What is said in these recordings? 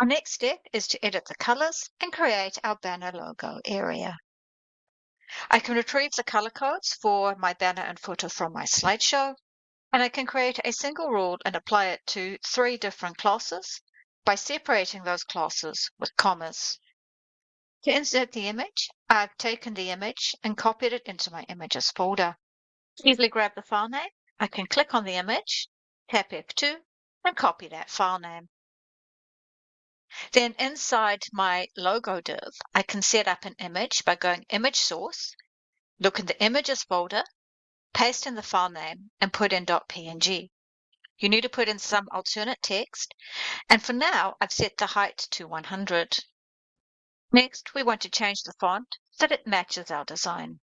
Our next step is to edit the colors and create our banner logo area. I can retrieve the color codes for my banner and footer from my slideshow, and I can create a single rule and apply it to 3 different classes by separating those classes with commas. To insert the image, I've taken the image and copied it into my images folder. To easily grab the file name, I can click on the image, tap F2, and copy that file name. Then inside my logo div, I can set up an image by going Image Source, look in the Images folder, paste in the file name, and put in .png. You need to put in some alternate text, and for now, I've set the height to 100. Next, we want to change the font so that it matches our design.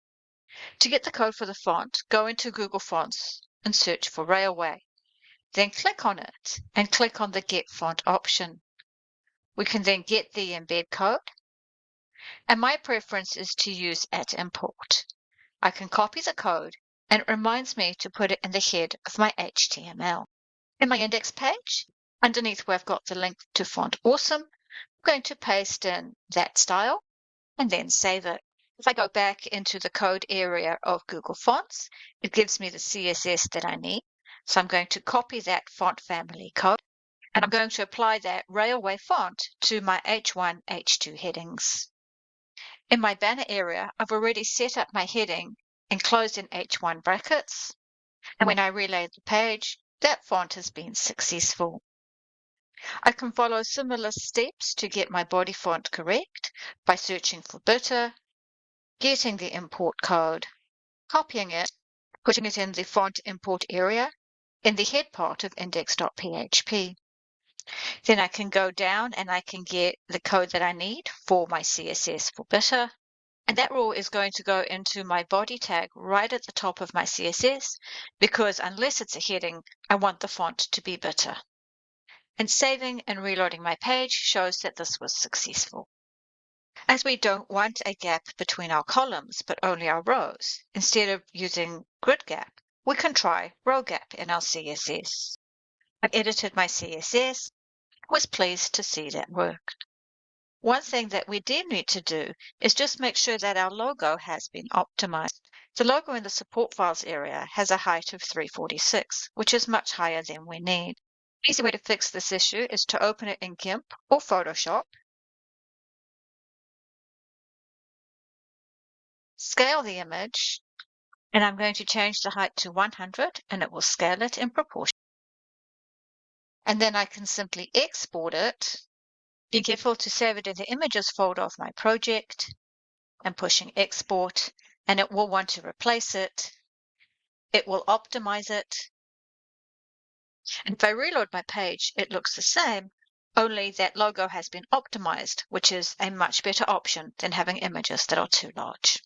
To get the code for the font, go into Google Fonts and search for Railway. Then click on it and click on the Get Font option. We can then get the embed code, and my preference is to use @import. I can copy the code, and it reminds me to put it in the head of my HTML. In my index page, underneath where I've got the link to Font Awesome, I'm going to paste in that style and then save it. If I go back into the code area of Google Fonts, it gives me the CSS that I need. So I'm going to copy that font family code, and I'm going to apply that Railway font to my H1, H2 headings. In my banner area, I've already set up my heading enclosed in H1 brackets, and when I reload the page, that font has been successful. I can follow similar steps to get my body font correct by searching for bitter, getting the import code, copying it, putting it in the font import area in the head part of index.php. Then I can go down and I can get the code that I need for my CSS for bitter. And that rule is going to go into my body tag right at the top of my CSS, because unless it's a heading, I want the font to be bitter. And saving and reloading my page shows that this was successful. As we don't want a gap between our columns, but only our rows, instead of using grid gap, we can try row gap in our CSS. I've edited my CSS, was pleased to see that worked. One thing that we do need to do is just make sure that our logo has been optimized. The logo in the support files area has a height of 346, which is much higher than we need. An easy way to fix this issue is to open it in GIMP or Photoshop, scale the image, and I'm going to change the height to 100, and it will scale it in proportion. And then I can simply export it. Be careful to save it in the images folder of my project, and pushing export, and it will want to replace it. It will optimize it. And if I reload my page, it looks the same, only that logo has been optimized, which is a much better option than having images that are too large.